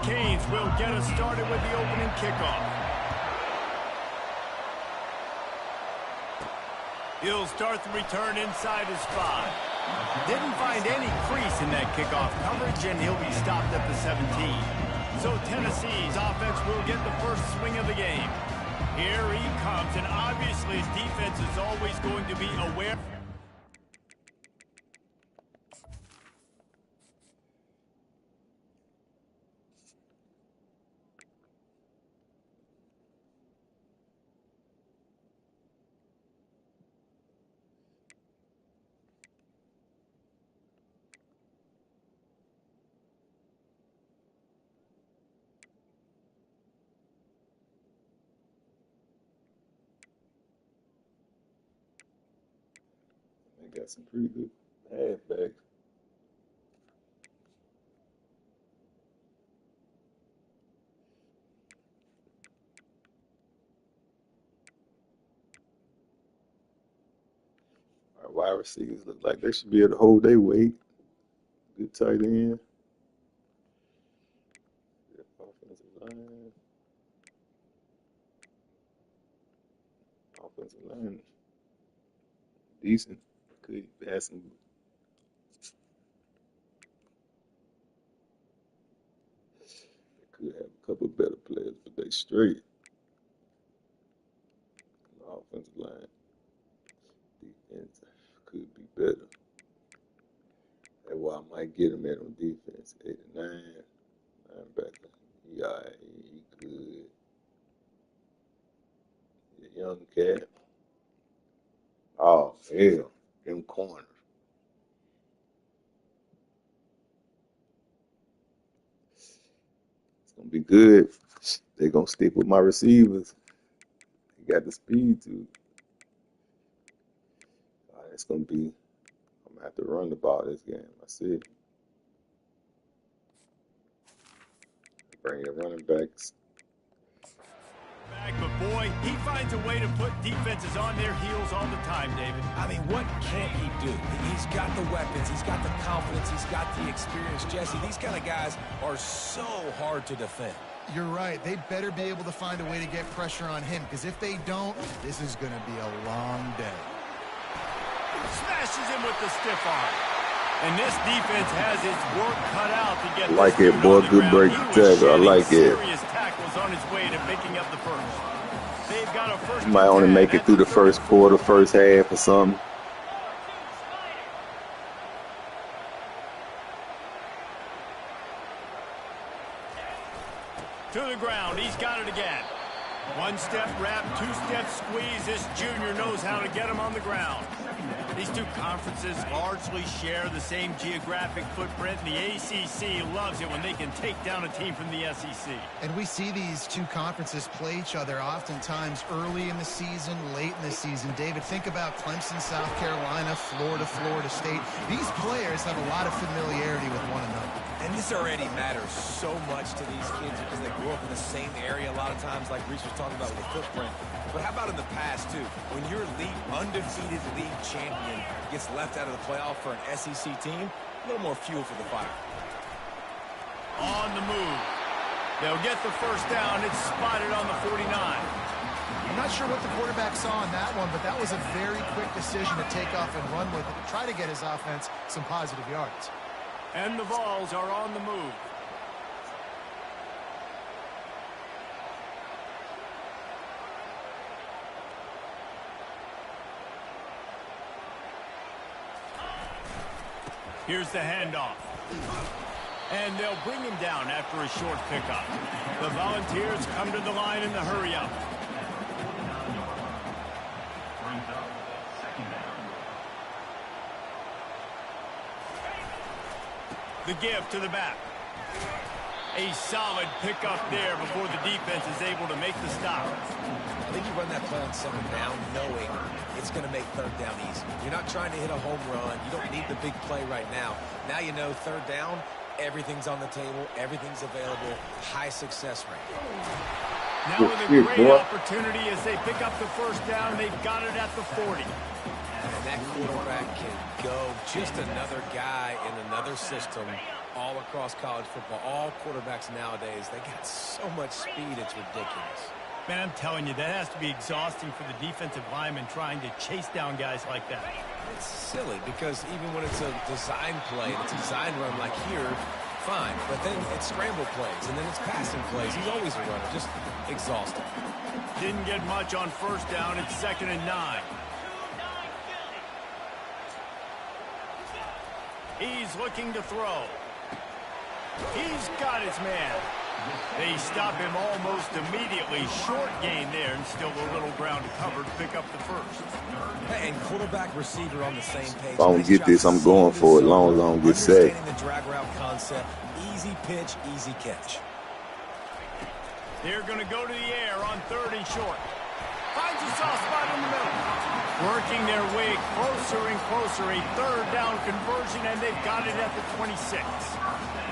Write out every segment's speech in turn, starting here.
Canes will get us started with the opening kickoff. He'll start the return inside his 5. Didn't find any crease in that kickoff coverage, and he'll be stopped at the 17. So Tennessee's offense will get the first swing of the game. Here he comes, and obviously his defense is always going to be aware. Got some pretty good halfbacks. Our wide receivers look like they should be able to hold their weight. Good tight end. Good offensive line. Offensive line. Decent. Could have some. They could have a couple better players, but they straight. The offensive line, defense could be better. That's why I might get him at on defense. 89, linebacker. Yeah, he good. He's a young cat. Oh hell, them corners. Gonna be good. They're gonna stick with my receivers. They got the speed to. It's gonna be. I'm gonna have to run the ball this game. I see it. Bring your running backs. But boy, he finds a way to put defenses on their heels all the time, David. I mean, what can't he do? He's got the weapons, he's got the confidence, he's got the experience. Jesse, these kind of guys are so hard to defend. You're right. They better be able to find a way to get pressure on him, because if they don't, this is going to be a long day. Smashes him with the stiff arm. And this defense has its work cut out to get like it, boy. Good break tackle. I like it. Serious tackles on his way to picking up the first. They've got a first. You might only make it through the first quarter, first half, or something. To the ground. He's got it again. One-step wrap, two-step squeeze. This junior knows how to get him on the ground. These two conferences largely share the same geographic footprint. The ACC loves it when they can take down a team from the SEC. And we see these two conferences play each other oftentimes early in the season, late in the season. David, think about Clemson, South Carolina, Florida, Florida State. These players have a lot of familiarity with one another. And this already matters so much to these kids because they grew up in the same area a lot of times, like Reese was talking about with the footprint. But how about in the past, too? When your undefeated league champion gets left out of the playoff for an SEC team, a little more fuel for the fire. On the move. They'll get the first down. It's spotted on the 49. I'm not sure what the quarterback saw on that one, but that was a very quick decision to take off and run with it to try to get his offense some positive yards. And the Vols are on the move. Here's the handoff. And they'll bring him down after a short pickup. The Volunteers come to the line in the hurry-up. The give to the back. A solid pickup there before the defense is able to make the stop. I think you run that play on second down knowing it's going to make third down easy. You're not trying to hit a home run. You don't need the big play right now. Now you know third down, everything's on the table, everything's available, high success rate. Now with a great opportunity as they pick up the first down, they've got it at the 40. And that quarterback can go. Just another guy in another system all across college football. All quarterbacks nowadays, they got so much speed, it's ridiculous. Man, I'm telling you, that has to be exhausting for the defensive lineman trying to chase down guys like that. It's silly because even when it's a design play, it's a design run like here, fine. But then it's scramble plays, and then it's passing plays. He's always a runner, just exhausting. Didn't get much on first down. It's 2nd and 9. He's looking to throw. He's got his man. They stop him almost immediately. Short gain there, and still a little ground to cover to pick up the first. Hey, and quarterback receiver on the same page. If I don't get this, I'm going for it as long as I don't get sacked. Understanding the drag route concept, easy pitch, easy catch. They're going to go to the air on 3rd and short. Finds a soft spot in the middle. Working their way closer and closer. A 3rd down conversion, and they've got it at the 26.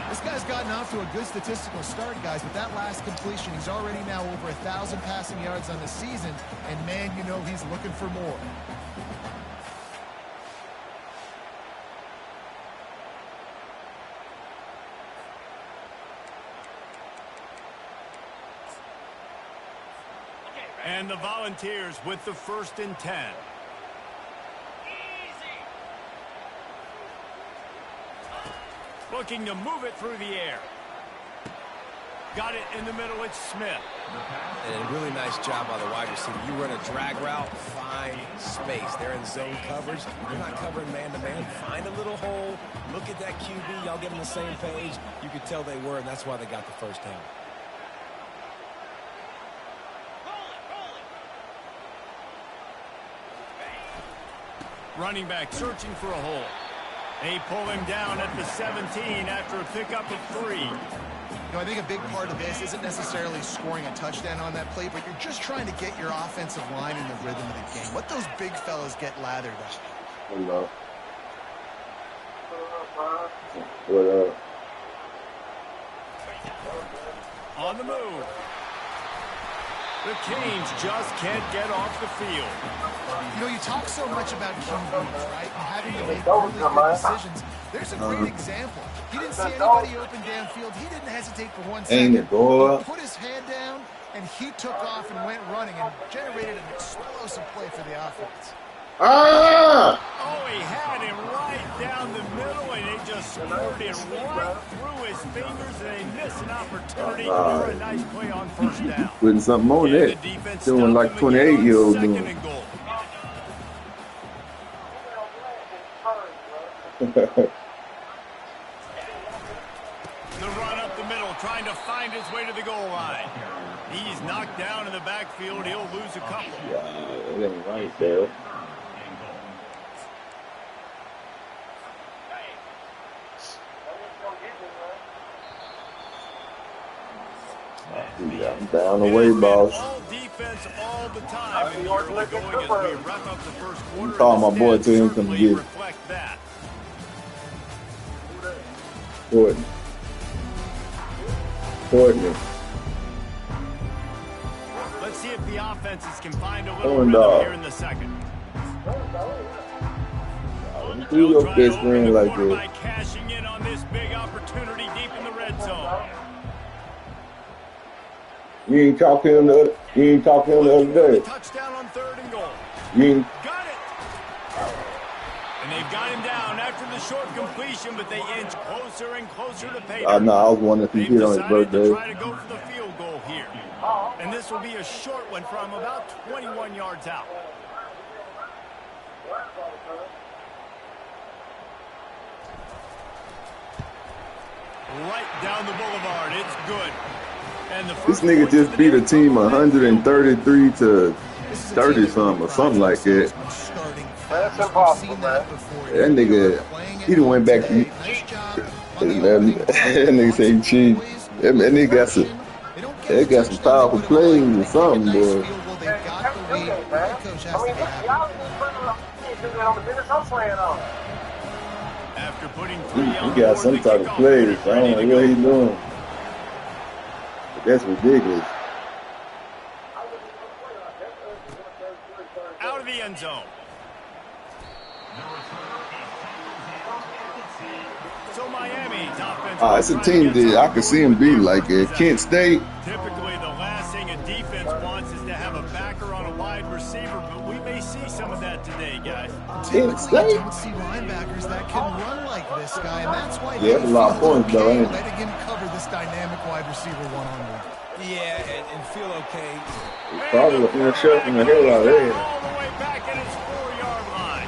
This guy's gotten off to a good statistical start, guys, but that last completion, he's already now over 1,000 passing yards on the season, and man, you know he's looking for more. And the Volunteers with the 1st and 10. Looking to move it through the air. Got it in the middle. It's Smith. And a really nice job by the wide receiver. You run a drag route, find space. They're in zone coverage. They're not covering man-to-man. Find a little hole. Look at that QB. Y'all get on the same page. You could tell they were, and that's why they got the first down. Running back searching for a hole. They pull him down at the 17 after a pickup of 3. You know, I think a big part of this isn't necessarily scoring a touchdown on that play, but you're just trying to get your offensive line in the rhythm of the game. Let those big fellas get lathered up. Hello. What up? On the move. The Canes just can't get off the field. You know, you talk so much about QBs, right? And having to make really good decisions. There's a great example. He didn't see anybody open downfield. He didn't hesitate for 1 second. Ain't it, boy? He put his hand down, and he took off and went running and generated an explosive play for the offense. Ah! Oh, he had him right down the middle, and they just scored it right through his fingers, and they missed an opportunity for a nice play on first down. Putting something on that. Doing like 28-year-old doing. The run up the middle, trying to find his way to the goal line. He's knocked down in the backfield. He'll lose a couple. Yeah, it ain't right there. Yeah, I'm down the way, boss. All defense all the time. And you're going as we wrap up the first quarter. Call my boy to him, come get it. Courtney. Let's see if the offenses can find a little rhythm here in the second. Do your best friend like this. Cashing in on this big opportunity deep in the red zone. You ain't talk to him the other day. Touchdown on 3rd and goal. You ain't. Got it. And they've got him down after the short completion, but they inch closer and closer to pay. I know. I was wondering if he hit on his birthday. To try to go for the field goal here, and this will be a short one from about 21 yards out. Right down the boulevard. It's good. And the this nigga just beat a team 133 to 30 something or something like that. That's impossible, man. That nigga, he done went back to that nigga say he cheat. That nigga got some powerful plays or something, boy. After putting he got some type of plays. I don't know what he's doing. But that's ridiculous. Out of the end zone. So Miami's offense. It's a team that I could see them be like Kent State. Typically, the last thing a defense wants is to have a backer on a wide receiver, but we may see some of that today, guys. Typically, you don't see linebackers that can run like this guy, and that's why Yeah, that's a lot of points, though, ain't it? letting him cover this dynamic wide receiver one-on-one. Yeah, and feel okay. Probably a shot from the hell out of there. All the way back at his 4-yard line.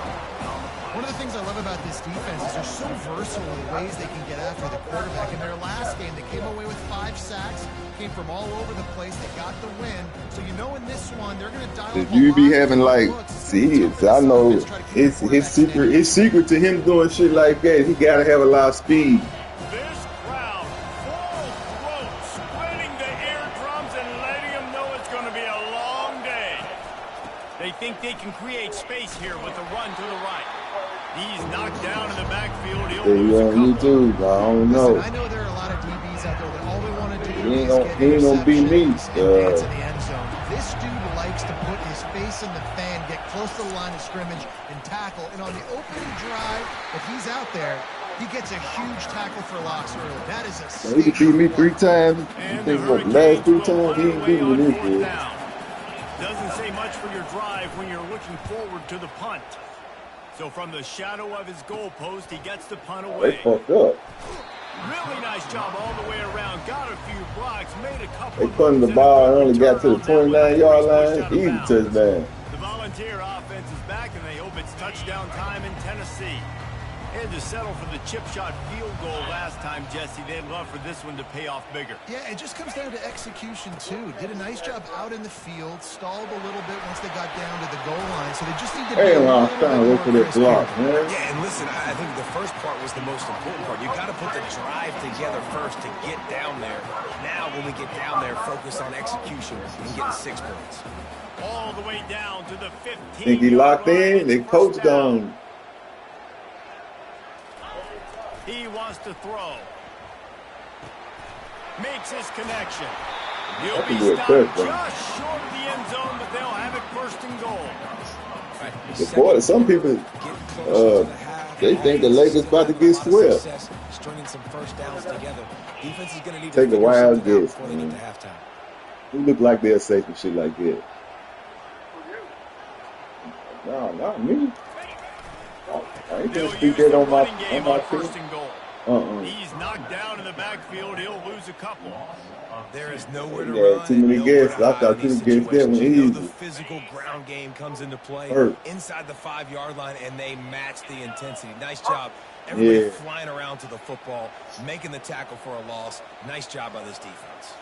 One of the things I love about this defense is they're so versatile in the ways they can get after the quarterback. In their last game, they came away with 5 sacks, came from all over the place. They got the win. So you know in this one, they're going to dial If you be having like, I know it's his secret to him doing shit like that. He gotta have a lot of speed. This crowd, full throat, spreading the eardrums and letting them know it's going to be a long day. They think they can create space here with the run to the right. He's knocked down in the backfield. He'll lose a couple. YouTube, I don't know. Listen, I know there are a lot of DBs out there that all they want to do He is get ain't gonna beat me. interceptions and get to the end zone. This dude likes to put his face in the fan, get close to the line of scrimmage, and tackle. And on the opening drive, if he's out there, he gets a huge tackle for loss early. That is a He could beat me 3 times. And I think the what the last 3 Hurricanes times he will ain't punt beating me away this on 4th year. down. Doesn't say much for your drive when you're looking forward to the punt. So from the shadow of his goalpost, he gets the punt They away. fucked up. Really nice job all the way around. Got a few blocks, made a couple They of punted the moves, ball and a only got to the turn on that one. 29-yard Pushed line. out of Easy bounds. touchdown. The Volunteer offense is back, and they hope it's touchdown time in Tennessee. Had to settle for the chip shot field goal last time, Jesse. They'd love for this one to pay off bigger. Yeah, it just comes down to execution, too. Did a nice job out in the field, stalled a little bit once they got down to the goal line, so they just need to be Hey, a I'm little trying to bit look for more that crisp block, here. man. Yeah, and listen, I think the first part was the most important part. You got to put the drive together first to get down there. Now, when we get down there, focus on execution and getting 6 points. All the way down to the 15. Think he locked in? They coached on. He wants to throw. Makes his connection. He'll be do a stopped touchdown. just short of the end zone, but they'll have it 1st and goal. Boy, some people, they think the Lakers about to get swept. Stringing some first downs together. Defense is going to need Take to a figure wild something out guess, before they get man. to halftime. Who look like they'll say some shit like that? No, not me. I ain't They'll gonna speak use that the on my running game on team. 1st and goal. He's knocked down in the backfield. He'll lose a couple. There is nowhere to Yeah, run. too many and nowhere guesses. to I hide thought in you these guessed that one situations. You know easy. the physical ground game comes into play Hurt. inside the 5-yard line, and they match the intensity. Nice job. Everybody Yeah. flying around to the football, making the tackle for a loss. Nice job by this defense.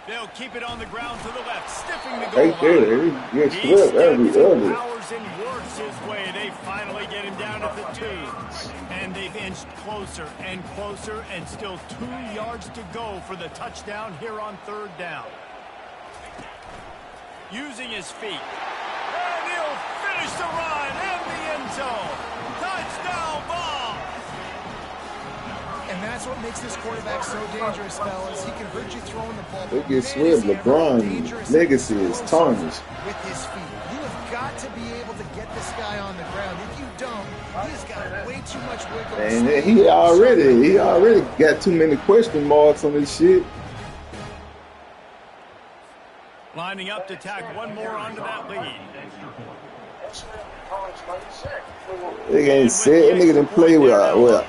They'll keep it on the ground to the left, stiffing the goal Right there, line. he gets He swept every steps and other. powers and works his way. They finally get him down at the 2. And they've inched closer and closer, and still 2 yards to go for the touchdown here on 3rd down. Using his feet. And he'll finish the run in the end zone. Touchdown ball. And that's what makes this quarterback so dangerous, fellas. He can hurt you throwing the ball. They but get man, swept. is he ever LeBron dangerous legacy and is explosive tarnished. with his feet. You have got to be able to get this guy on the ground. If you don't, he's got way too much wiggle. And he already got too many question marks on this shit. Lining up to tack one more onto that lead. They ain't said nigga done play with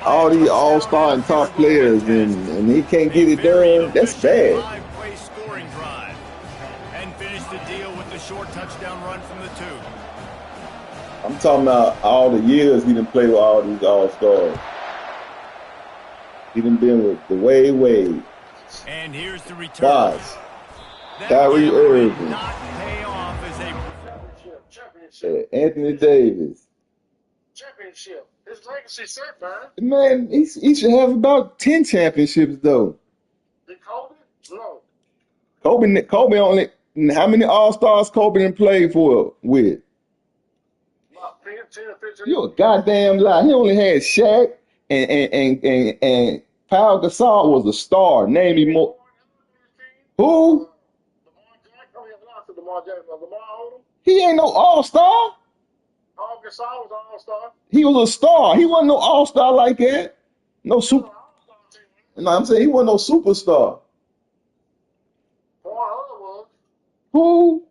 all these all-star and top players, and he can't get it done. That's bad. 5-play scoring drive. And finish the deal with the short touchdown run from the 2. I'm talking about all the years he done play with all these all-stars. He done been with the Wade, And here's the return. Bosh, That Kyrie gamble did Irving, not pay off as they Anthony Davis. Championship. His legacy certified. Man, he should have about 10 championships though. Did Kobe? No. Kobe only, how many all-stars Kobe done played with? About 10 or 15. You a goddamn lie. He only had Shaq and Pau Gasol was a star. Name me more. Who? Lamar Jackson? Lamar Odom? He ain't no all-star. Paul Gasol was an all-star. He was a star. He wasn't no all-star like that. No He was an super. all-star team. No, I'm saying he wasn't no superstar. Pornhub was. Who?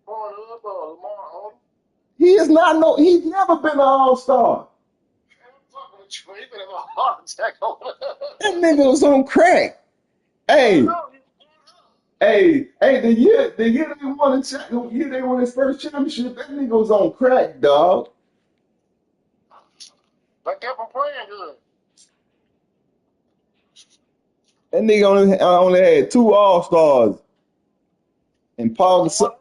Pornhub, Lamar Odom. He is not no. He's never been an all-star. I'm fucking with you. He been having a heart attack over That nigga was on crack. Hey, hey, the year they won the year they won his first championship, that nigga was on crack, dog. They kept him playing good. That nigga only had 2 all-stars, and Paul Gasol,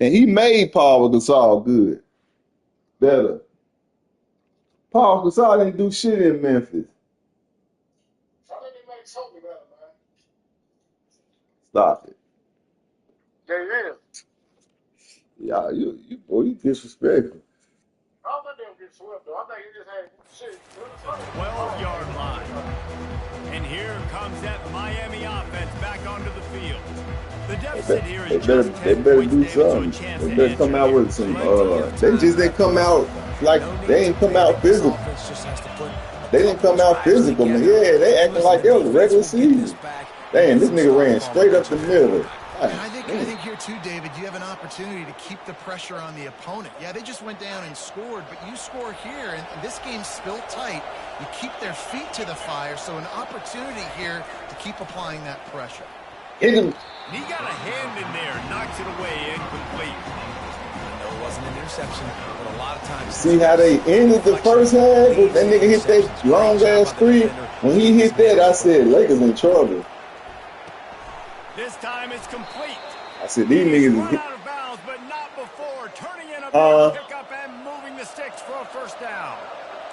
and he made Paul Gasol good, better. Paul Gasol didn't do shit in Memphis. I think they made Kobe better, man. Stop it. They is. Yeah, boy, you disrespectful. I don't think they'll get swept, though. I think he just had shit. 12-yard line. And here comes that Miami offense back onto the field. The deficit here is just 10 They better points, do David, so a something. chance They to better answer come out here. with some. They just didn't come out like they ain't come out physical. They didn't come out physical, man. Yeah, they acting like it was a regular season. Damn, this nigga ran straight up the middle. And I think here too, David, you have an opportunity to keep the pressure on the opponent. Yeah, they just went down and scored, but you score here, and this game's still tight. You keep their feet to the fire, so an opportunity here to keep applying that pressure. He got a hand in there, knocks it away, incomplete. I know it wasn't an interception, but a lot of times. See how they ended the first half? That nigga hit that long ass three. When he hit that, I said Lakers in trouble. This time it's complete. I said these niggas Run is out of bounds, but not before turning in a big pickup and moving the sticks for a first down.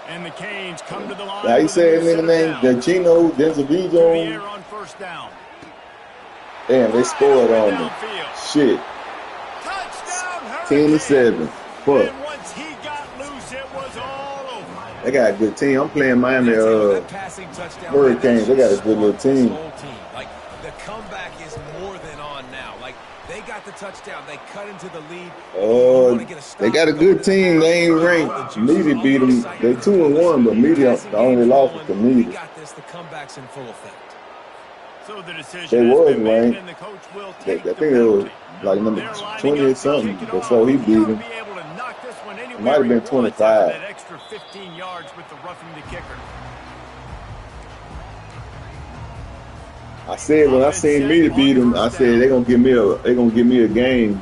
And the Canes come to the line. How you say his nigga name? Gino Denzavijo. On first down. Damn, they scored on him. Shit. Touchdown, 10-7. Fuck. And once he got loose, it was all over. They got a good team. I'm playing Miami Hurricanes. They got a good little team. Like the comeback is more than on now. Like they got the touchdown, they cut into the lead. They got a good team. They ain't ranked. Media beat them. They 2-1, but Media the only loss was to Media. Got this. The comeback's in full effect. So the decision They was has been made, ranked. and the coach will I take think the it was penalty. like number They're lining 20 up or to something kick it before off. he He'll beat him. be able to knock this one It anywhere might have he been wants 25. after that extra 15 yards with the roughing the kicker. I said when I seen Media beat him, I said they gonna give me a game.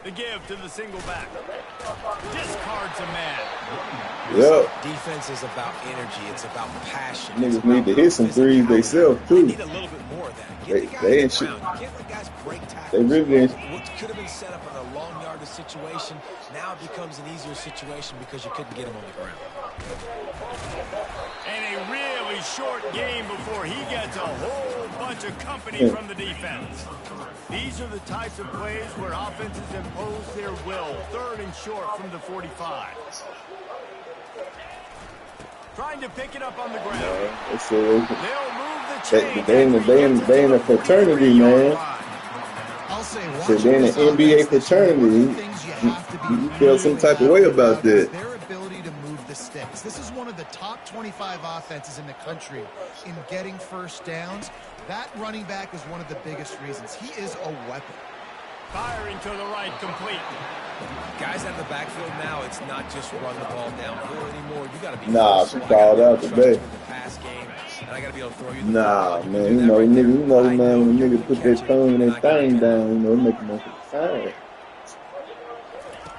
The give to the single back. Discards a man. Yep. Defense is about energy. It's about passion. Niggas need to hit some threes themselves too. Need a little bit more of that. Get the guys They ain't shit. around. Get the guys break tackles. They really didn't. What could have been set up in a long yardage situation now becomes an easier situation because you couldn't get him on the ground. And a really short game before he gets a whole bunch of company from the defense. These are the types of plays where offenses impose their will. 3rd and short from the 45. Trying to pick it up on the ground. They'll move the chains. They in a fraternity, man. I'll say, So they in an NBA fraternity. You feel some type of way about that. Their ability to move the sticks. This is one of the top 25 offenses in the country in getting first downs. That running back is one of the biggest reasons. He is a weapon. Firing to the right, complete. Guys out of the backfield now, it's not just run the ball downfield anymore. You got to be She called out today. pass game, and I got to be able to throw you the Nah, man, man, when a nigga put that thumb and that thing down, it make him sound.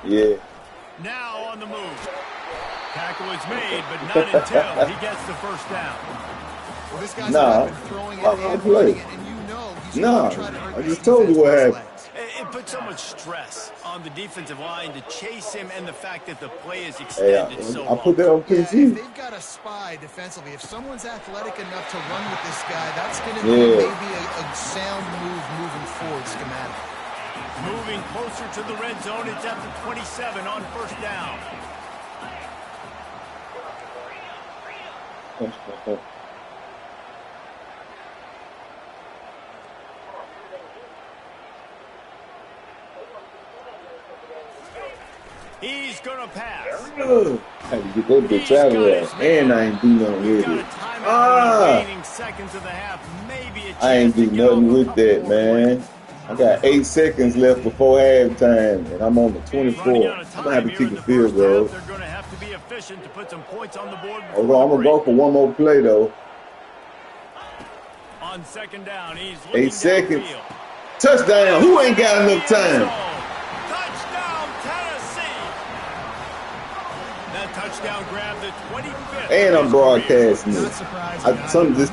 Yeah. Now on the move. Tackle is made, but not until he gets the first down. Well, this guy's been throwing it and running it, and you know he's going to try to hurt I just told you what happened. It put so much stress on the defensive line to chase him, and the fact that the play is extended so long. I put that on PC. If they've got a spy defensively, if someone's athletic enough to run with this guy, that's going to be maybe a sound move moving forward schematic. Moving closer to the red zone, it's at the 27 on first down. He's going to pass. Had to get that bitch out of there. And I ain't do nothing with it. Seconds of the half, maybe a I ain't do nothing with that, man. I got 8 seconds left before halftime, and I'm on the 24. I'm going to have to kick a field goal. They're going to have to be efficient to put some points on the board. Hold on, I'm going to go for one more play, though. On second down, he's 8 seconds. Touchdown. Who ain't got enough time? Touchdown, Tennessee. That touchdown grabbed the 25th. And I'm broadcasting it. Some just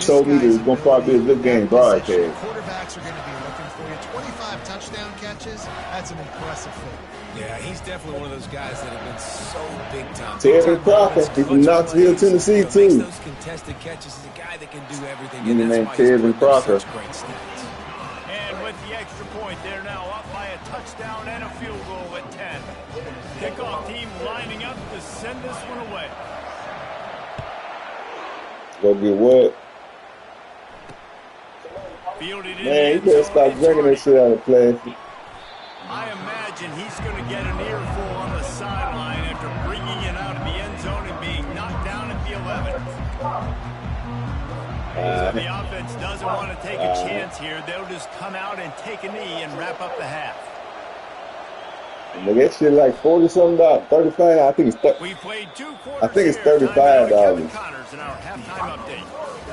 told me that it's going to probably be a good game broadcast. Quarterbacks are going to be looking for you. 25 touchdown catches. That's an impressive thing. Yeah, he's definitely one of those guys that have been so big time. Tevin Crocker, he's from Knoxville, Tennessee, too. Those contested catches is a guy that can do everything. His name Tevin Crocker. And with the extra point, they're now up by a touchdown and a field goal at 10. Kickoff team lining up to send this one away. Go get what? Man, you better stop drinking that shit out of plastic. I imagine he's going to get an earful on the sideline after bringing it out of the end zone and being knocked down at the 11. So the offense doesn't want to take a chance here. They'll just come out and take a knee and wrap up the half. And that shit like $40-something, $35. I think it's we played 2 quarters. I think it's $35. Kevin Connors in our halftime update.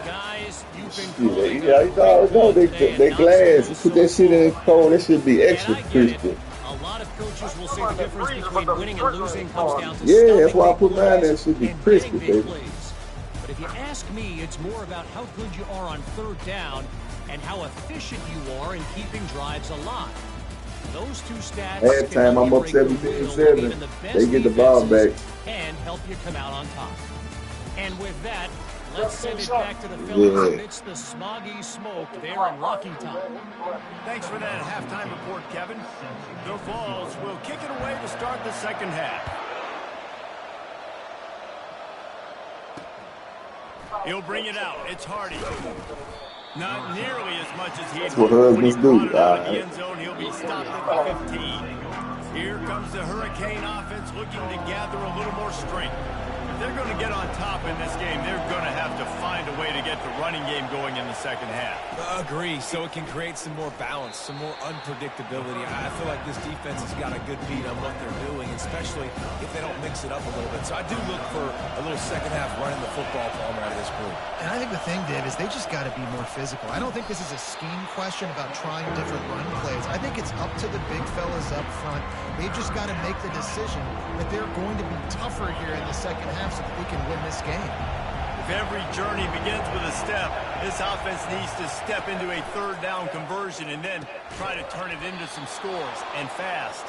Guys, you've been yeah, you know they glass. You put that shit in cold, that should be extra crispy. A lot of coaches will say the difference between winning and losing comes down to that's why I put mine in. It should be crispy, baby. But if you ask me, it's more about how good you are on third down and how efficient you are in keeping drives alive. Those two stats. Halftime, I'm up 17-7. They get the ball back and help you come out on top. And with that, let's send it back to the Phillies amidst the smoggy smoke there in Rocky Top. Thanks for that halftime report, Kevin. The Vols will kick it away to start the second half. He'll bring it out. It's Hardy. Not nearly as much as he had what husbands do. In the end zone, he'll be stopped at the 15. Here comes the Hurricane offense looking to gather a little more strength. If they're going to get on top in this game, they're going to have to find a way to get the running game going in the second half. Agree. So it can create some more balance, some more unpredictability. I feel like this defense has got a good beat on what they're doing, especially if they don't mix it up a little bit. So I do look for a little second half running the football Palmer out of this group. And I think the thing, Dave, is they just got to be more physical. I don't think this is a scheme question about trying different run plays. I think it's up to the big fellas up front. They've just got to make the decision that they're going to be tougher here in the second half so that they can win this game. If every journey begins with a step, this offense needs to step into a third down conversion and then try to turn it into some scores, and fast.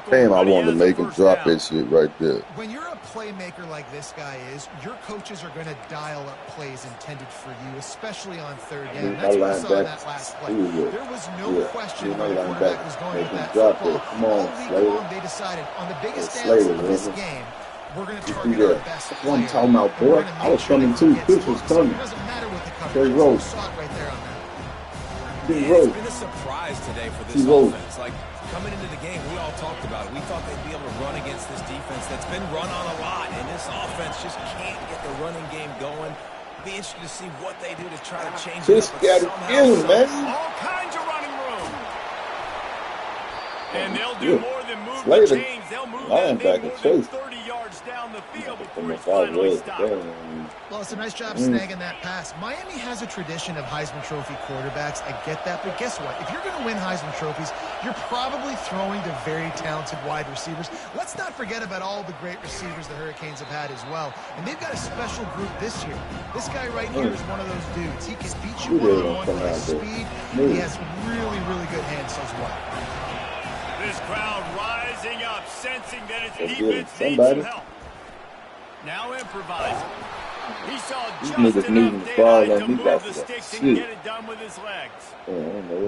Damn, I wanted to make him drop that shit right there. When you're a playmaker like this guy is, your coaches are going to dial up plays intended for you, especially on third down. That's what I saw in that last play. There was no question where the quarterback was going with that football. All week long, they decided on the biggest dance of this game, we're going to target our best player. What I'm talking about, boy. I was coming too. Chris was coming. It doesn't matter what the Terry coverage is. Rose. You saw it right there on that. It's been a surprise today for this offense. Like, coming into the game, we all talked about it. We thought they'd be able to run against this defense that's been run on a lot, and this offense just can't get the running game going. Be interested to see what they do to try to change it up. Just got it in, man. All kinds of running room. And they'll do more than move the chains. They'll move that thing more than 30 yards down the field before it's finally stopped. Well, it's a nice job snagging that pass. Miami has a tradition of Heisman Trophy quarterbacks. I get that, but guess what? If you're going to win Heisman Trophies, you're probably throwing to very talented wide receivers. Let's not forget about all the great receivers the Hurricanes have had as well. And they've got a special group this year. This guy right here is one of those dudes. He can beat you one-on-one with his speed. He has really, really good hands as well. This crowd rising up, sensing that its defense needs some help. Now improvising. He saw just enough daylight to move the sticks and get it done with his legs.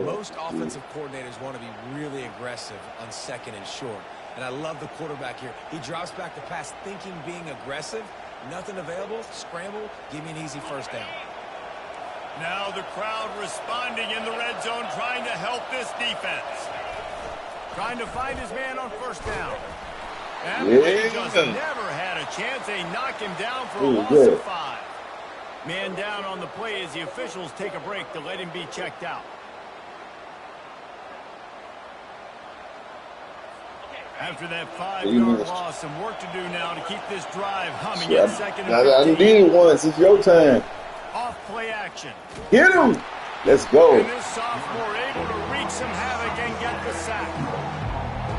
Most offensive coordinators want to be really aggressive on second and short. And I love the quarterback here. He drops back the pass thinking being aggressive. Nothing available. Scramble. Give me an easy first down. Now the crowd responding in the red zone, trying to help this defense. Trying to find his man on first down. And Yeah. just never had a chance. They knock him down for a loss good. of 5. Man down on the play as the officials take a break to let him be checked out. After that 5-yard loss, some work to do now to keep this drive humming at second and 15. I did it once. It's your time. Off play action. Get him. Let's go. And this sophomore able to wreak some havoc and get the sack.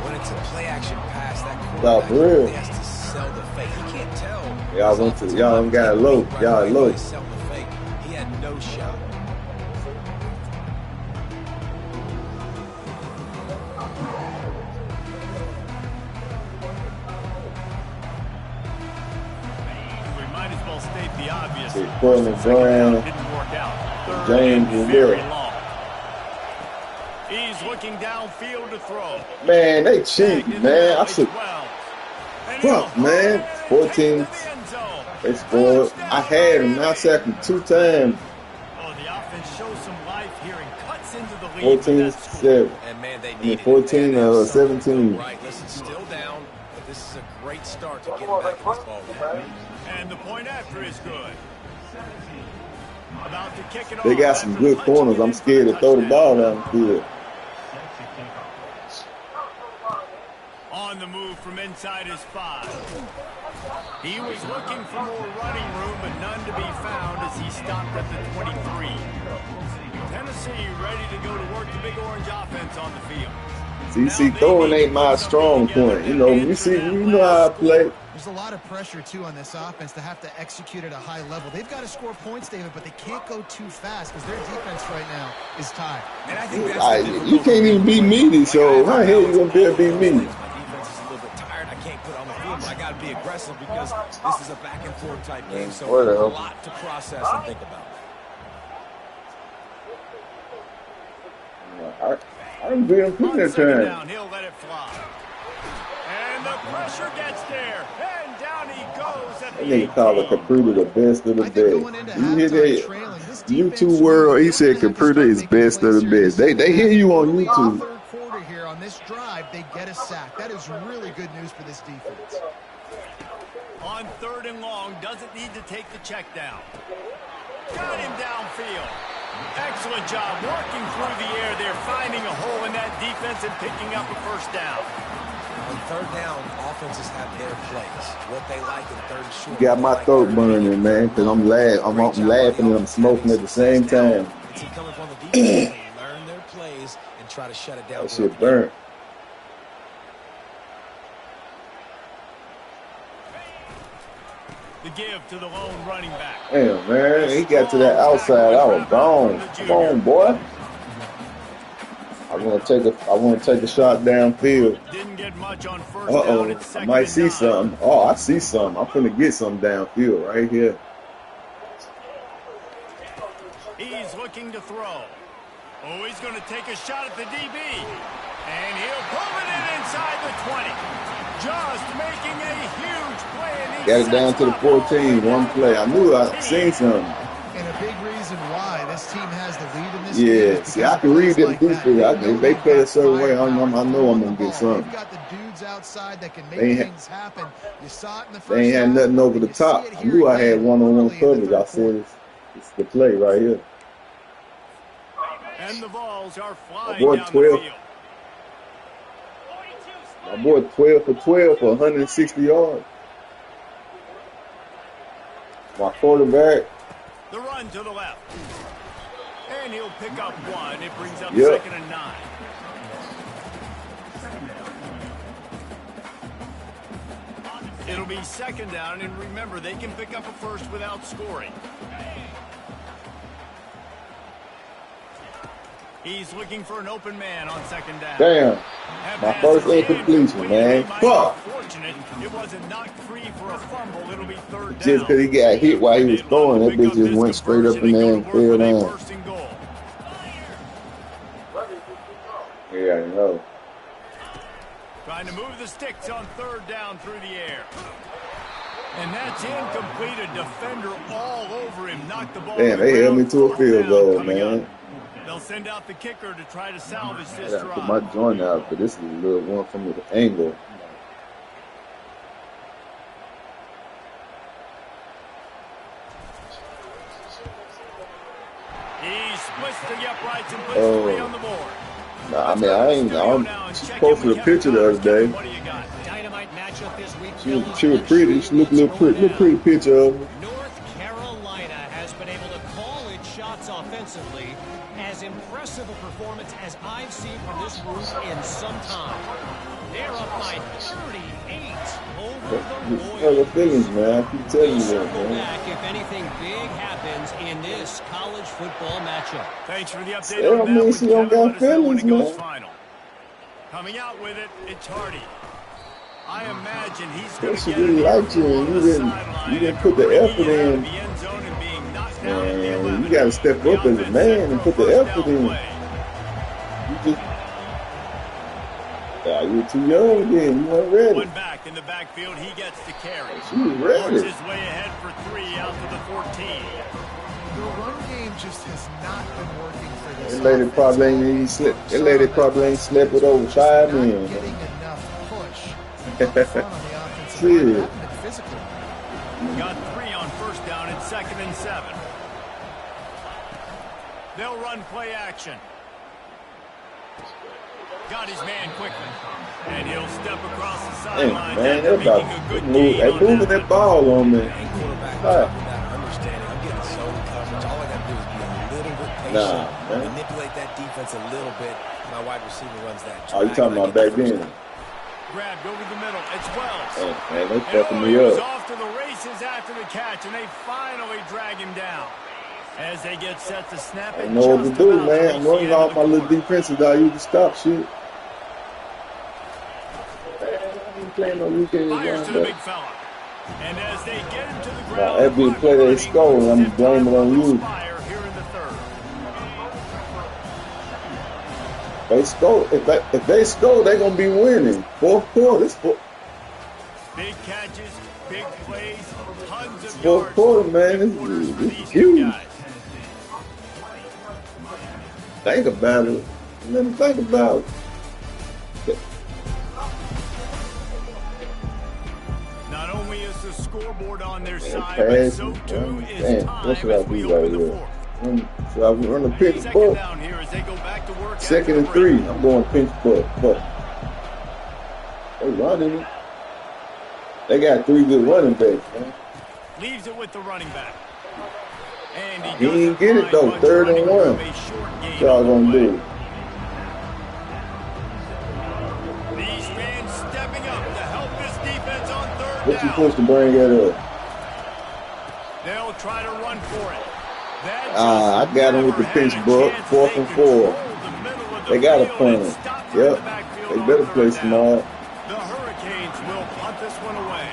When it's a play action pass, that Nah, quarterback for real. really has to sell the fake. He can't tell. Y'all got low. Y'all low. Sell the fake. He had no shot. We might as well state the obvious. Portland Brown, Didn't work out. Third James and Will. very long. He's looking downfield to throw. Man, they cheating, man. I should. Fuck, man. 14. They scored. I had him. I sacked him 2 times. Oh, the offense shows some life here and cuts into the lead. 14-7. And man, they I need mean, 14 or 17. Right, listen, still down, but this is a great start to get back in this ball game. And the point after is good. About to kick it They off got some after good punching corners. it I'm in for scared the to throw the touchdown. ball downfield. On the move from inside his 5. He was looking for more running room, but none to be found as he stopped at the 23. Tennessee ready to go to work the Big Orange offense on the field. See, throwing ain't my strong point. You know, you know how I play. There's a lot of pressure, too, on this offense to have to execute at a high level. They've got to score points, David, but they can't go too fast because their defense right now is tied. And I think that's You can't even beat me this show. How the hell you gonna be able to beat me? My defense is a little bit tired. I can't put on the field, but I got to be aggressive because this is a back and forth type game. So What a else? lot to process and think about. I done beat him plenty On of second times. down, he'll let it fly. And the pressure gets there. And down he goes at the That nigga called 18. Caputa the best of the I think going best. into You hear halftime that? trailing, this YouTube defense world, he really said have to Caputa start is making best of the plays best. here. They hear you on Early in the YouTube. third quarter here on this drive, they get a sack. That is really good news for this defense. On 3rd and long, doesn't need to take the check down. Got him downfield. Excellent job working through the air there, finding a hole in that defense and picking up a first down. On 3rd down, offenses have their plays. What they like in 3rd and short. Got my throat burning, man, because I'm laughing and I'm smoking at the same time. It's incumbent on the defense to learn their plays and try to shut it down. That shit burnt. The give to the lone running back. Damn, man, he got to that outside. I was gone. Come on, boy. I want to take a shot downfield. Didn't get much on first down. It's I second might and see 9. something. Oh, I see something. I'm finna get something downfield right here. He's looking to throw. Oh, he's going to take a shot at the DB. And he'll pull it in inside the 20. Just making a huge play. And he Got it down sets to the up all 14. the way One down play. I knew I 14. seen something. And a big reason why this team has the lead in this Yeah, game is see, because I can of read plays them like that. defense. If know they they've play a got certain way, I firepower know I'm to gonna throw the get ball. something. They've got the dudes outside that can make They ain't things happen. You saw it in the first They ain't had half, nothing over and the you see top. it I here knew I had again one-on-one early in the coverage. I third said quarter. it's the play right here. And the balls are flying boy, down 12. the field. My boy 12 for 12 for 160 yards. My quarterback. The run to the left. And he'll pick up 1. It brings up Yep. 2nd and 9. It'll be 2nd down, and remember, they can pick up a first without scoring. He's looking for an open man on 2nd down. Damn. That My pass first is incompletion, incomplete. man. He might Fuck. be fortunate it wasn't knocked free for a fumble. It'll be 3rd down. Just because he got hit while he was throwing, that bitch just went straight up in there and fell down. First and goal. Yeah, I know. Trying to move the sticks on 3rd down through the air. And that's incomplete. A defender all over him. Knocked the ball. Damn, they held me to a field goal, man. They'll send out the kicker to try to salvage this I drive. put my joint out, but this is a little one from the angle. He splits the uprights and puts 3 on the board. Nah, I mean, she posted a picture the other day. What do you got? Dynamite matchup this week. She was pretty. She looked a little pretty picture of her. North Carolina has been able to call its shots offensively. As impressive a performance as I've seen from this group in some time. They're up by 38 over the Royals. Feelings, man. I keep telling you that, Circle man. back if anything big happens in this college football matchup. Thanks for the update That on that means she one, don't Kevin. got Let us know when feelings, it goes man. final. Coming out with it, it's Hardy. I imagine he's going to She get really it liked you, and you didn't put the effort in. Man, you got to step up as a man and put the effort in. You just, you were too young then. You weren't ready. One back in the backfield, he gets the carry. She was ready. Works his way ahead for 3 out to the 14. The run game just has not been working for this. That lady probably ain't even slept. That lady probably ain't slept with over 5 men. Not getting enough push. Front on the offensive line, Shit. haven't been physical. Got 3 on first down and 2nd and 7. They'll run play action. Got his man quickly. And he'll step across the sideline. Man, they're about to move. They moving that ball on me. And quarterbacks with that understanding. I'm getting zone coverage. All I got to do is be a little bit patient, manipulate that defense a little bit. My wide receiver runs that. Oh, you talking about back then? Grabbed over the middle. It's Wells. Man, they fucking me He was up. off to the races after the catch, and they finally drag him down. As they get set to snap it. I know what to do, man. I'm running off my little defensive that I used to stop shit. I ain't playing no weekend. Fires to the big fella. And as they get him to the ground, Now, every play they score, I'm blaming it on you. Fire here in the third. They score. If they score, they're gonna be winning. Fourth quarter. It's Big catches, big plays, tons of fourth yards. quarter, man. For It's these huge. guys. Think about it. Let me think about it. Not only is the scoreboard on their side, but Pass. so too is Damn, time what should I as we do open right the here? fourth. Should I run a pinch Second buck? down here as they go back to work. Second and after the break. 3. I'm going pinch buck. They running. They got 3 good running backs, man. Leaves it with the running back. And He didn't get it though. 3rd and 1. What y'all gonna do? These fans stepping up to help this defense on 3rd What you down. supposed to bring that up? They'll try to run for it. I got him with the pinch buck. 4th and 4. They got a punt. Yep. They better play smart. The Hurricanes will punt this one away.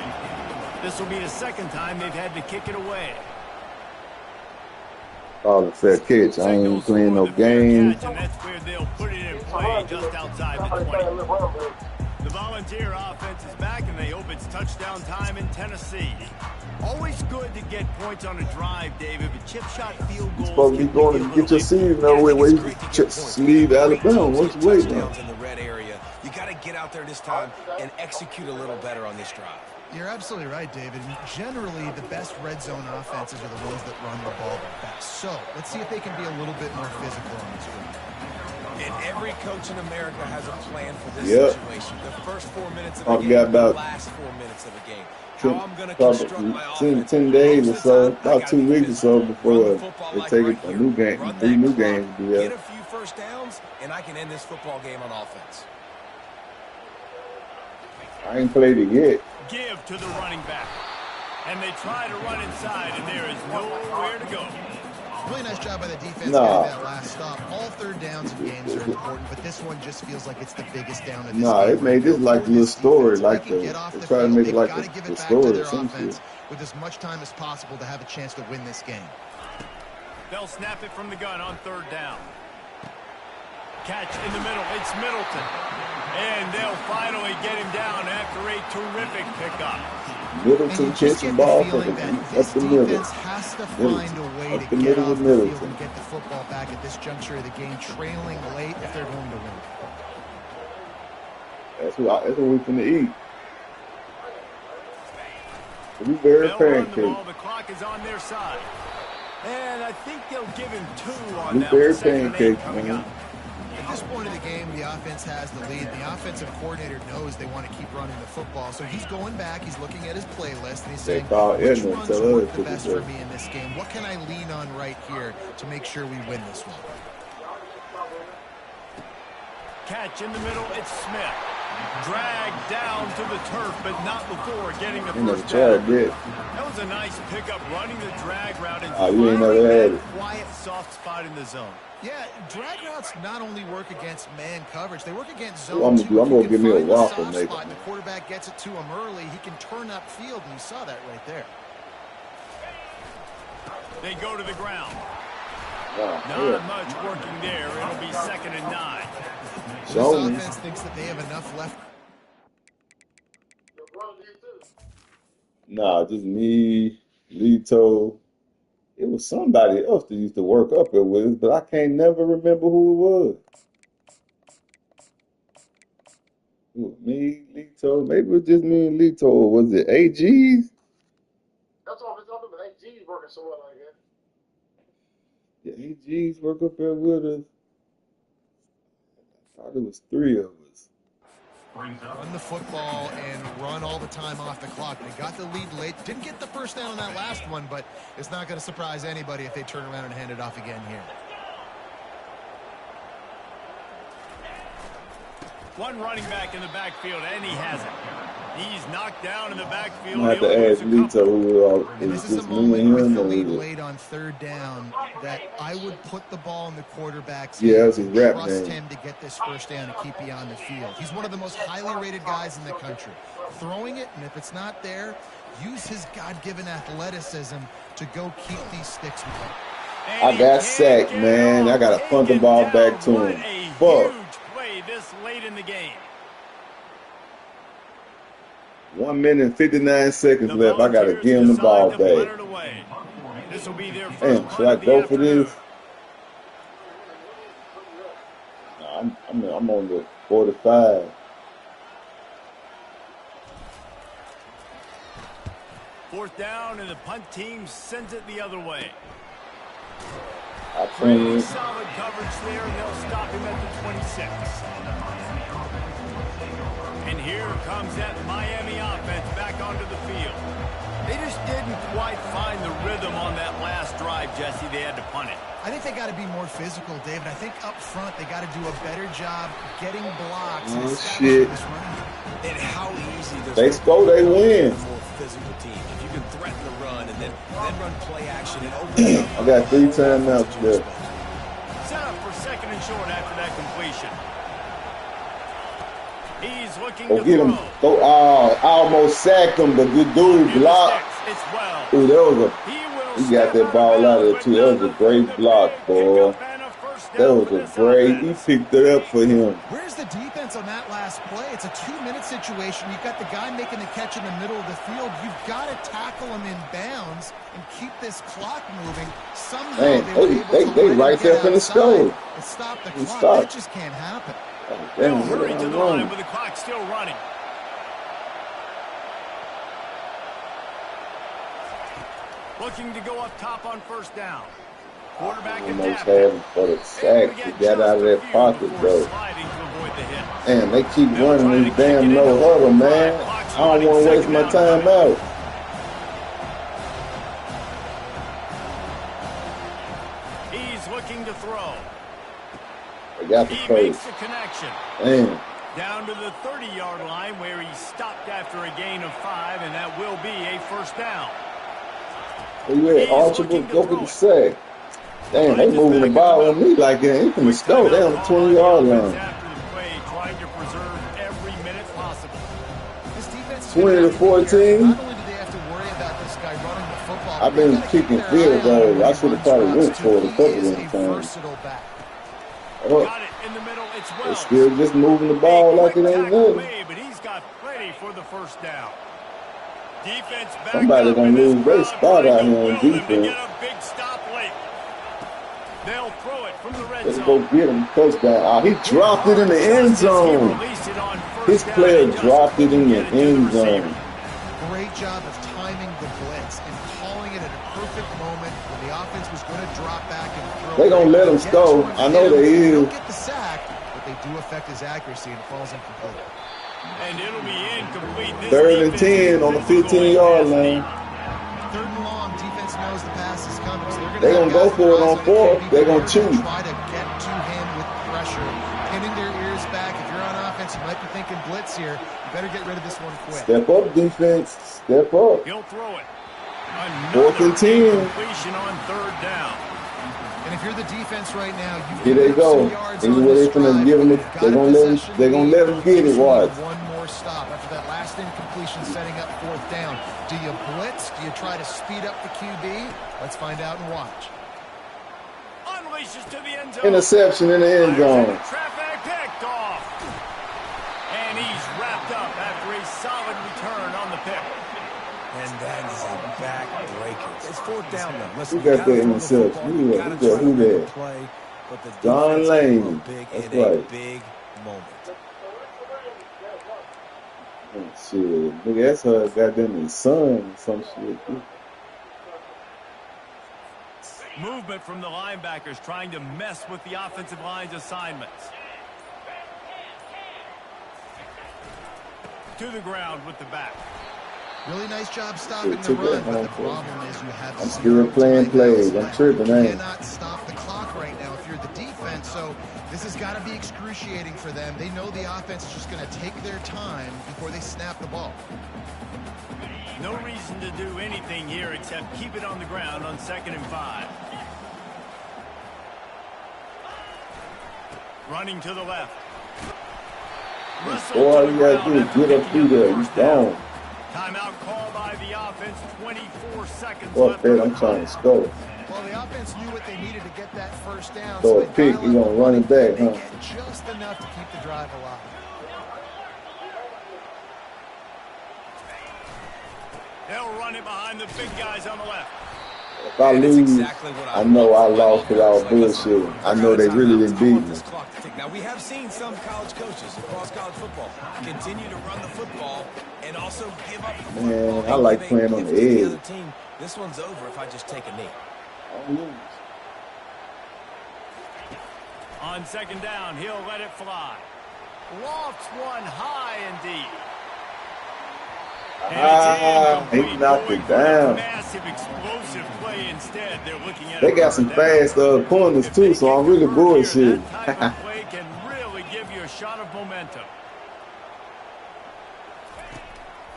This will be the 2nd time they've had to kick it away. Oh, the fair catch. I ain't even playing no games. And that's where they'll put it in play just outside the 20. The Volunteer offense is back, and they hope it's touchdown time in Tennessee. Always good to get points on a drive, David, but chip shot field goals. Supposed to be going to get your seed no way. Where you leave Alabama. What's you waiting on? In the red area. You got to get out there this time and execute a little better on this drive. You're absolutely right, David. And generally, the best red zone offenses are the ones that run the ball the best. So let's see if they can be a little bit more physical on this drive. And every coach in America has a plan for this Yep. situation. The first 4 minutes of Oh, a we game, got about the last 4 minutes of a game. How I'm going to Probably construct my 10 offense. 10 days or Most of the so, time, I about gotta 2 be weeks or physical. so Run before the football they like take right it a here. new game, Run 3 that new clock. games. Get Yeah. a few first downs, and I can end this football game on offense. I ain't played it yet. Give to the running back. And they try to run inside, and there is nowhere to go. Really nice job by the defense Nah. getting that last stop. All 3rd downs in games are important, but this one just feels like it's the biggest down of this Nah, game. it made this like a little story, like They can the, get off they the try to field. make it They've like got to a give it back to story their or some offense shit. with as much time as possible to have a chance to win this game. They'll snap it from the gun on 3rd down. Catch in the middle. It's Middleton. And they'll finally get him down after a terrific pickup. And you Middleton just catching get the ball for feeling that the this up the middle. defense has to find a way Up to the get middle off with the field Middleton. and get the football back at this juncture of the game, trailing late if they're going to win. That's what we finna eat. Blueberry pancake. The clock is on their side. And I think they'll give him 2 on that Blueberry one. Second and 8 pancake, coming man. up. At this point of the game, the offense has the lead. The offensive coordinator knows they want to keep running the football. So he's going back, he's looking at his playlist, and he's saying, which runs work the best for me in this game? What can I lean on right here to make sure we win this one? Catch in the middle, it's Smith. Dragged down to the turf, but not before getting the first down. That was a nice pickup, running the drag route and you ain't never had it. Quiet, soft spot in the zone. Yeah, drag routes not only work against man coverage, they work against I'm zone too. I'm gonna give me a waffle maker. And the quarterback gets it to him early. He can turn upfield, and you saw that right there. They go to the ground. Not much working there. It'll be 2nd and 9. This offense thinks that they have enough left. Nah, just me, Lito. It was somebody else that used to work up there with us, but I can't never remember who it was. Me, Lito. Maybe it was just me and Lito. Or was it AG's? That's all I'm talking about. AG's working so well like that. Yeah, AG's work up there with us. I thought it was 3 of us. Run the football and run all the time off the clock. They got the lead late. Didn't get the first down on that last one, but it's not going to surprise anybody if they turn around and hand it off again here. One running back in the backfield, and he has it. He's knocked down in the backfield. I have to ask Lito who this is a moment with the lead late on 3rd down that I would put the ball in the quarterback's hands and trust him to get this first down and keep you on the field. He's one of the most highly rated guys in the country. Throwing it, and if it's not there, use his God-given athleticism to go keep these sticks with him. I got sacked, man. I got to punt the ball back to him. Fuck. This late in the game. 1 minute and 59 seconds left. I gotta give him the ball back. Damn, should I go for this? No, I'm on the 45. Fourth down, and the punt team sends it the other way. Really solid coverage there, and they'll stop him at the 26. And here comes that Miami offense back onto the field. They just didn't quite find the rhythm on that last drive, Jesse. They had to punt it. I think they got to be more physical, David. I think up front they got to do a better job getting blocks. Oh, shit. And how easy does they score, they win. More physical team. If you can threaten the run and then run play action and open up. I got 3 timeouts there. Set up for 2nd and short after that completion. He's looking to get him. Go, I almost sacked him, but good dude blocked. Ooh, he got that ball out of there too. That was a great block, boy. That was a great. He picked it up for him. Where's the defense on that last play? It's a 2-minute situation. You've got the guy making the catch in the middle of the field. You've got to tackle him in bounds and keep this clock moving. Somehow they right there for the score. Stop the clock. That just can't happen. They'll hurry to the line with the clock still running. Looking to go up top on first down. Quarterback almost had him for the sack. He got out of that pocket, though. Man, they keep running this damn no huddle, man. I don't want to waste my time out. He's looking to throw. They got the he first. Makes the connection. Damn. Down to the 30-yard line where he stopped after a gain of 5, and that will be a first down. Where you at, Archibald? Go get the sack. Damn, they moving the ball on me like it ain't finna score. They on the 20-yard line. After the play, trying to preserve every minute possible. 20-14. Not only do they have to worry about this guy running the football, I've been kicking field goals. I should have probably went for it a couple of times. Got it in the middle. It's well. They're still just moving the ball like it ain't nothing. But he's got plenty for the first down. Defense back Somebody up, gonna and this lose their crowd spot trying out to here on will them to defense. get a big stop late. They'll throw it from the red Let's zone. go get him. Touchdown. Oh, he Hit dropped it in hard the end justice. He zone. released it on first His down player and just dropped it couldn't in the get it to the end receiver. zone. Great job of timing the blitz and calling it at a perfect moment when the offense was going to drop back and throw. They gonna let him Get score. to him, I know hit him. they They is. don't get the sack, but they do affect his accuracy and it falls incomplete. And it'll be incomplete. This 3rd and defense is 10 on the physical 15-yard and line. Third and long, defense knows the pass is coming, so They they're gonna go for it on 4th. They're gonna choose. try to get to him with pressure, pinning their ears back. If you're on offense, you might be thinking blitz here. You better get rid of this one quick. Step up, defense. Step up. He'll throw it. 4th and 10. Completion on 3rd down. And if you're the defense right now, you Here they go. Anywhere they finna give him, they gonna let him get it. Watch. One more stop after that last incompletion, setting up 4th down. Do you blitz? Do you try to speed up the QB? Let's find out and watch. Unleashes to the end zone. Interception in the end zone. Traffic picked off. And he's wrapped up after a solid return on the pick. And that is a back-breaker. It's 4th down, though. Listen, Who got that interception? Who that? Play, but the John defense Lane. came up big That's in a right. big moment. Oh, shit. Nigga, that's her goddamn his son or some shit. Movement from the linebackers trying to mess with the offensive line's assignments. To the ground with the back. Really nice job stopping the Took run, that but the home for problem is you have I'm zero still playing timeouts plays. I'm left. tripping, You ain't I? cannot stop the clock right now if you're the defense, so this has got to be excruciating for them. They know the offense is just going to take their time before they snap the ball. No reason to do anything here except keep it on the ground on 2nd and 5. Running to the left. Russell All to you the gotta do ground is after get up picking through there. the You first down. gone. Timeout called by the offense. 24 seconds Fuck left. that. I'm trying to score. Well, the offense knew what they needed to get that first down. Throw so a they pick, dial you up gonna the run running it back, play. They huh? get just enough to keep the drive alive. They'll run it behind the big guys on the left. If I lose, I know I lost because I was bullshitting. I know they really didn't beat me. Now, we have seen some college coaches across college football continue to run the football and also give up the football. Man, I like They playing on give the to edge. other team, this one's over if I just take a knee. I lose. On 2nd down, he'll let it fly. Lofts one high and deep. He knocked it down. Massive explosive play instead. They're looking at They got some fast corners too, so I'm really bullshit. That type of play can really give you a shot of momentum.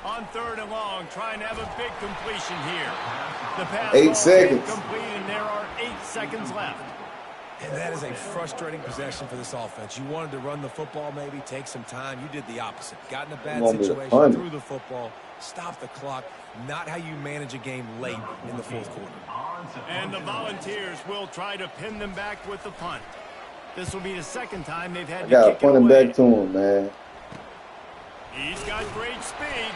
On 3rd and long, trying to have a big completion here. The pass 8 ball seconds. complete, and there are 8 seconds left. And that is a frustrating possession for this offense. You wanted to run the football, maybe take some time. You did the opposite. Got in a bad Want me to situation, punt? threw the football, stopped the clock. Not how you manage a game late in the 4th quarter. And the Volunteers will try to pin them back with the punt. This will be the 2nd time they've had I to gotta kick it punt him away. back to him, man. He's got great speed.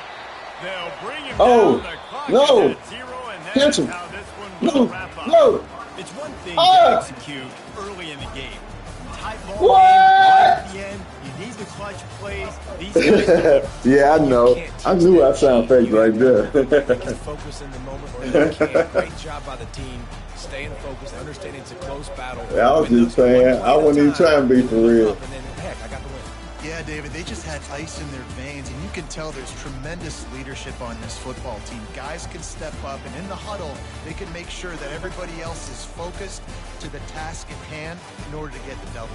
They'll bring him Oh, down. The clock no. is at 0, and Catch that's him. how this one will wrap up. No. It's one thing Ah. to execute early in the game. Tight ball What? game, right at the end. You need the clutch plays. These guys Yeah, I know. I knew I sound fake right there. Focus in the moment or they can't. Great job by the team. Staying focused, understanding it's a close battle. Yeah, I was just saying, I wasn't even trying to be for real. And then, heck, I got the win. Yeah, David, they just had ice in their veins, and you can tell there's tremendous leadership on this football team. Guys can step up, and in the huddle, they can make sure that everybody else is focused to the task at hand in order to get the W.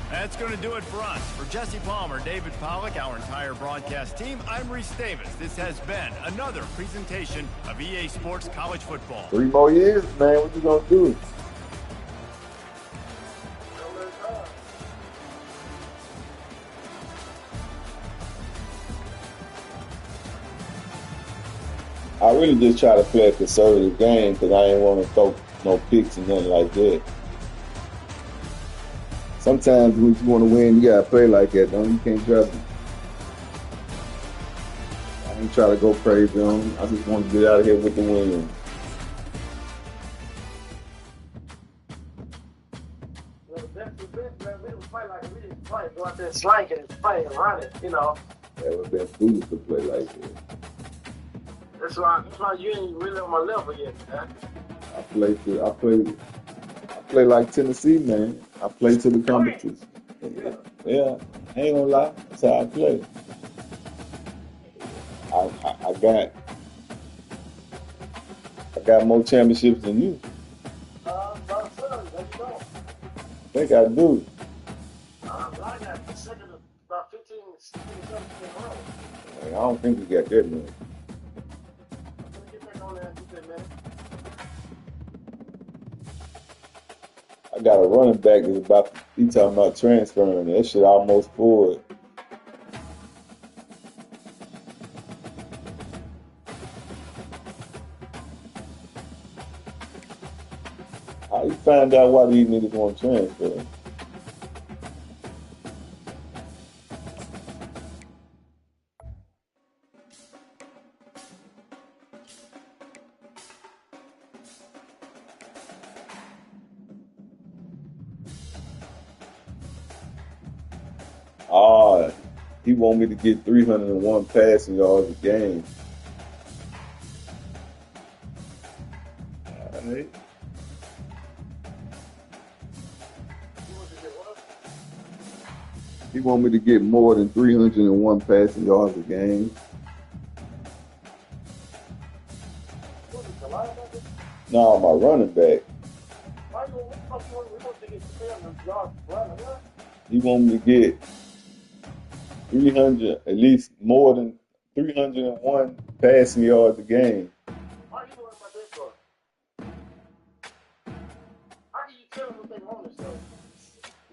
That's going to do it for us. For Jesse Palmer, David Pollack, our entire broadcast team, I'm Reese Davis. This has been another presentation of EA Sports College Football. 3 more years, man. What you gonna do? I really just try to play a conservative game because I ain't want to throw no picks and nothing like that. Sometimes when you want to win, you gotta play like that, don't you? You can't drop it. I I ain't try to go crazy on him. I just want to get out of here with the win. Go out there slanking and play and run it, you know. That would have been foolish to play like that. That's why you ain't really on my level yet, man. I play like Tennessee, man. I play to the competition. Yeah, I ain't gonna lie. That's how I play. I got more championships than you. I think I do. I got second about 15, 16, 17 in a row. I don't think you got that many. Get back on there and do that, man. I got a running back that's about, he talking about transferring. That shit almost full. How you find out why these niggas want to transfer? He want me to get 301 passing yards a game. All right. He want me to get more than 301 passing yards a game. No, my running back. He want me to get 300, at least more than 301 passing yards a game. Why are you worried about that for? How can you tell them what they want to say?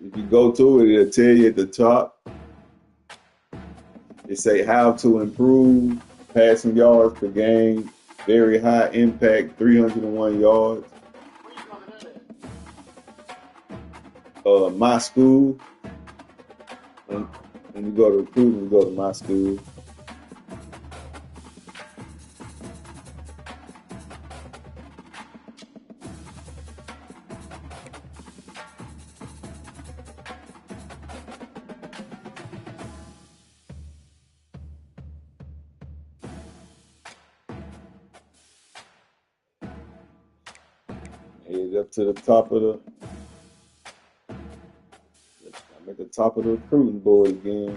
If you go to it, it'll tell you at the top. It say how to improve passing yards per game, very high impact, 301 yards. Where you looking at? My school. When you go to recruiting, you go to my school. Head up to the top of the. I'm at the top of the recruiting board again.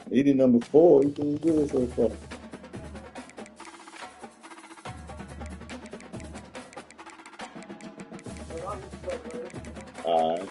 He number 4. He's doing good so far. All right.